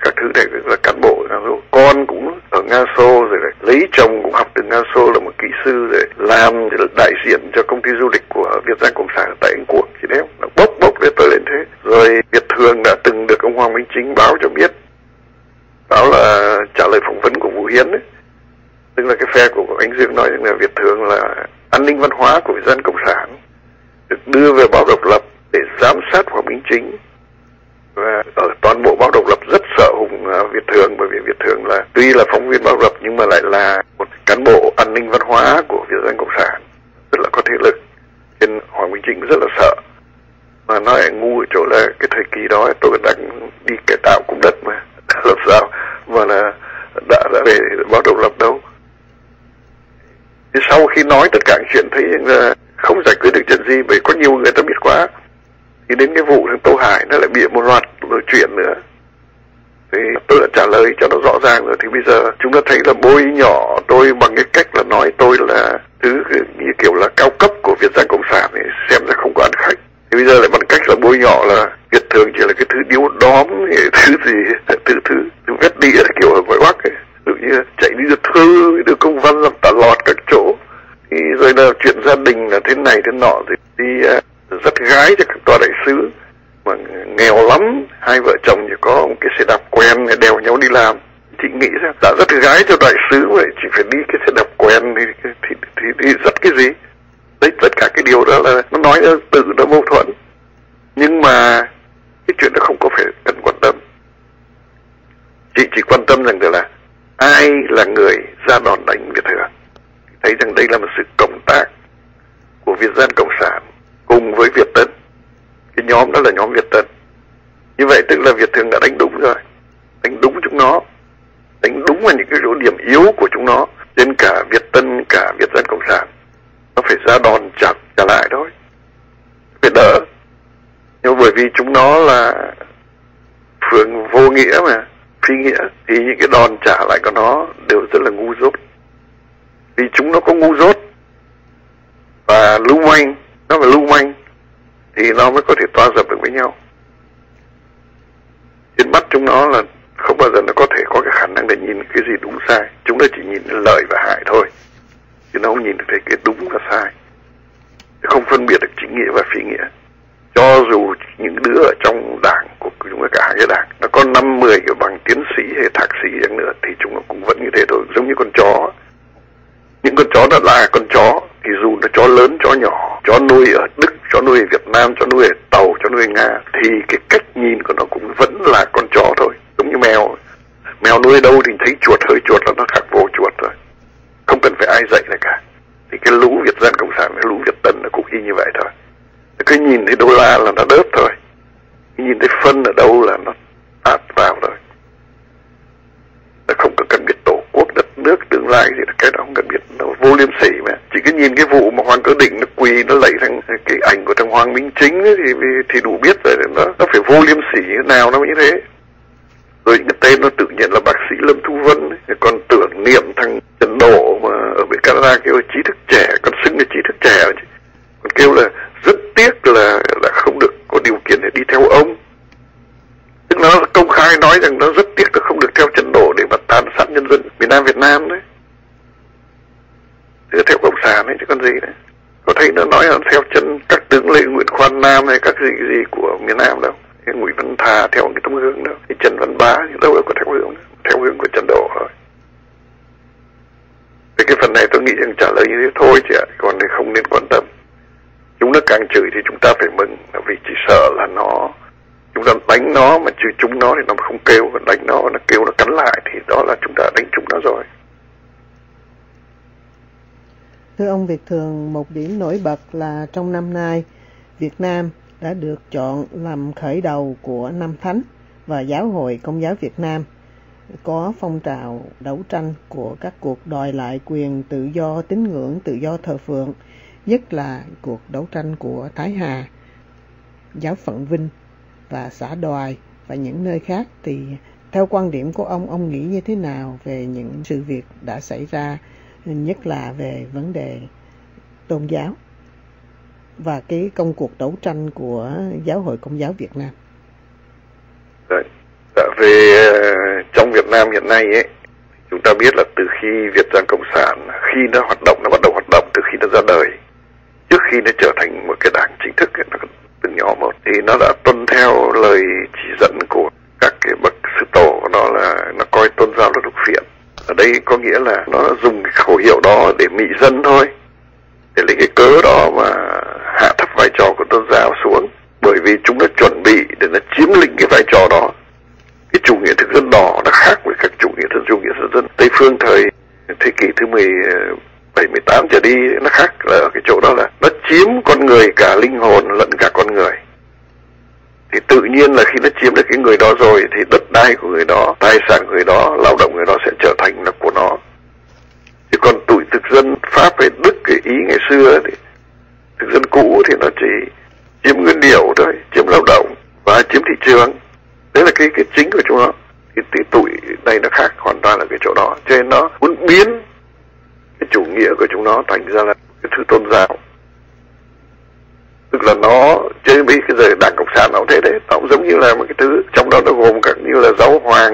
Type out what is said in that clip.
các thứ này là cán bộ, con cũng ở Nga Xô rồi này, lấy chồng cũng học từ Nga Xô là một kỹ sư, rồi làm đại diện cho công ty du lịch của Việt Giang Cộng sản tại Anh Quốc, chị đấy bốc lên tới lên thế. Rồi Việt Thường đã từng được ông Hoàng Minh Chính báo cho biết, báo là trả lời phỏng vấn của Vũ Hiến ấy, tức là cái phe của anh Dương nói rằng là Việt Thường là an ninh văn hóa của Việt Dân Cộng sản, được đưa về báo Độc Lập để giám sát Hoàng Minh Chính. Và ở toàn bộ báo Độc Lập rất sợ Hùng Việt Thường, bởi vì Việt Thường là tuy là phóng viên báo Độc Lập nhưng mà lại là một cán bộ an ninh văn hóa của Việt Dân Cộng sản, rất là có thế lực, nên Hoàng Minh Chính rất là sợ. Mà nó lại ngu ở chỗ là cái thời kỳ đó tôi đang đi cải tạo cung đất mà làm sao mà là đã về báo Độc Lập đâu. Thì sau khi nói tất cả chuyện thấy là không giải quyết được chuyện gì, bởi có nhiều người ta biết quá, thì đến cái vụ thằng Tô Hải nó lại bịa một loạt rồi chuyện nữa. Thì tôi đã trả lời cho nó rõ ràng rồi. Thì bây giờ chúng ta thấy là bôi nhỏ tôi bằng cái cách là nói tôi là thứ như kiểu là cao cấp của Việt Giang Cộng sản ấy, xem ra không có ăn khách. Thì bây giờ lại bằng cách là bôi nhỏ là Việt Thường chỉ là cái thứ điếu đóm, thứ gì, thứ vét đĩa kiểu ở ngoài Bắc ấy. Ví dụ như chạy đi đưa thư, đưa công văn làm tả lọt các chỗ. Thì rồi là chuyện gia đình là thế này thế nọ, thì đi dắt gái cho các tòa đại sứ mà nghèo lắm, hai vợ chồng chỉ có một cái xe đạp quen đèo nhau đi làm. Chị nghĩ rằng đã dắt gái cho đại sứ vậy chỉ phải đi cái xe đạp quen thì dắt cái gì? Đấy, tất cả cái điều đó là nó nói tự nó mâu thuẫn, nhưng mà cái chuyện đó không có phải cần quan tâm. Chị chỉ quan tâm rằng là ai là người ra đòn đánh Việt Thường, thấy rằng đây là một sự cộng tác của Việt Dân Cộng sản cùng với Việt Tân. Cái nhóm đó là nhóm Việt Tân. Như vậy tức là Việt Thường đã đánh đúng rồi, đánh đúng chúng nó, đánh đúng vào những cái chỗ điểm yếu của chúng nó. Nên cả Việt Tân, cả Việt Dân Cộng sản nó phải ra đòn trả lại thôi, phải đỡ. Nhưng bởi vì chúng nó là phường vô nghĩa mà, phi nghĩa, thì những cái đòn trả lại của nó đều rất là ngu dốt. Vì chúng nó có ngu dốt và lưu manh, nó phải lưu manh thì nó mới có thể toa dập được với nhau. Trên mắt chúng nó là không bao giờ nó có thể có cái khả năng để nhìn cái gì đúng sai. Chúng nó chỉ nhìn lợi và hại thôi, chứ nó không nhìn được thấy cái đúng và sai, không phân biệt được chính nghĩa và phi nghĩa. Cho dù những đứa ở trong đảng của chúng ta, cả hai cái đảng, nó có 5-10 cái bằng tiến sĩ hay thạc sĩ chẳng nữa, thì chúng nó cũng vẫn như thế thôi, giống như con chó. Những con chó đó là con chó, thì dù nó chó lớn, chó nhỏ, chó nuôi ở Đức, chó nuôi ở Việt Nam, chó nuôi ở Tàu, chó nuôi ở Nga, thì cái cách nhìn của nó cũng vẫn là con chó thôi. Giống như mèo, mèo nuôi đâu thì thấy chuột, hơi chuột là nó khác vô chuột rồi, không cần phải ai dạy lại cả. Thì cái lũ Việt Dân Cộng sản, cái lũ Việt Tân nó cũng y như vậy thôi. Cứ nhìn thấy đô la là nó đớp thôi, nhìn thấy phân ở đâu là nó ạt vào thôi. Nó không có cần biết tổ quốc, đất nước, tương lai gì, cái đó không cần biết, nó vô liêm sỉ mà. Chỉ cứ nhìn cái vụ mà Hoàng Cơ Định nó quỳ, nó lấy thằng cái ảnh của thằng Hoàng Minh Chính ấy, thì đủ biết rồi, nó phải vô liêm sỉ thế nào nó như thế. Rồi những cái tên nó tự nhiên là bác sĩ Lâm Thu Vân ấy, còn tưởng niệm thằng Trần Độ mà ở bên Canada kêu trí thức trẻ, còn xưng là trí thức trẻ, còn kêu là rất tiếc là không được có điều kiện để đi theo ông. Tức nó công khai nói rằng nó rất tiếc là không được theo Trần Độ để mà tàn sát nhân dân miền Nam Việt Nam đấy. Thế theo cộng sản ấy chứ còn gì đấy. Có thấy nó nói là theo chân các tướng lê Nguyễn Khoan Nam hay các gì của miền Nam đâu. Cái Nguyễn Văn Thà theo cái tấm gương đâu. Cái Trần Văn Bá thì đâu có theo hướng của Trần Độ thôi. Thế cái phần này tôi nghĩ rằng trả lời như thế thôi chị ạ, còn thì không nên quan tâm. Chúng nó càng chửi thì chúng ta phải mừng, vì chỉ sợ là chúng ta đánh nó mà chửi chúng nó thì nó không kêu, còn đánh nó kêu nó cắn lại thì đó là chúng ta đánh chúng nó rồi. Thưa ông Việt Thường, một điểm nổi bật là trong năm nay Việt Nam đã được chọn làm khởi đầu của năm Thánh và Giáo hội Công giáo Việt Nam, có phong trào đấu tranh của các cuộc đòi lại quyền tự do tín ngưỡng, tự do thờ phượng, nhất là cuộc đấu tranh của Thái Hà, giáo phận Vinh và xã Đoài và những nơi khác. Thì theo quan điểm của ông nghĩ như thế nào về những sự việc đã xảy ra, nhất là về vấn đề tôn giáo và cái công cuộc đấu tranh của Giáo hội Công giáo Việt Nam? Về trong Việt Nam hiện nay ấy, chúng ta biết là từ khi Việt Giang Cộng sản, khi nó hoạt động, nó bắt đầu hoạt động từ khi nó ra đời, trước khi nó trở thành một cái đảng chính thức ấy, nó từng nhỏ một, thì nó đã tuân theo lời chỉ dẫn của các cái bậc sư tổ của nó, là nó coi tôn giáo là thuộc viện. Ở đây có nghĩa là nó dùng cái khẩu hiệu đó để mị dân thôi, để lấy cái cớ đó mà hạ thấp vai trò của tôn giáo xuống, bởi vì chúng nó chuẩn bị để nó chiếm lĩnh cái vai trò đó. Cái chủ nghĩa thực dân đỏ nó khác với các chủ nghĩa thực dân Tây phương thời thế kỷ thứ 17, 18 trở đi. Nó khác là ở cái chỗ đó là nó chiếm con người, cả linh hồn lẫn cả con người. Thì tự nhiên là khi nó chiếm được cái người đó rồi thì đất đai của người đó, tài sản của người đó, lao động người đó sẽ trở thành là của nó. Chứ còn tụi thực dân Pháp hay Đức, cái Ý ngày xưa thì thực dân cũ thì nó chỉ chiếm nguyên liệu thôi, chiếm lao động và chiếm thị trường. Đấy là cái chính của chúng nó. Thì tụi này nó khác hoàn toàn là cái chỗ đó. Cho nên nó muốn biến cái chủ nghĩa của chúng nó thành ra là cái thứ tôn giáo. Tức là nó chơi với cái giờ Đảng Cộng sản nó cũng thế đấy, nó cũng giống như là một cái thứ trong đó nó gồm các như là giáo hoàng,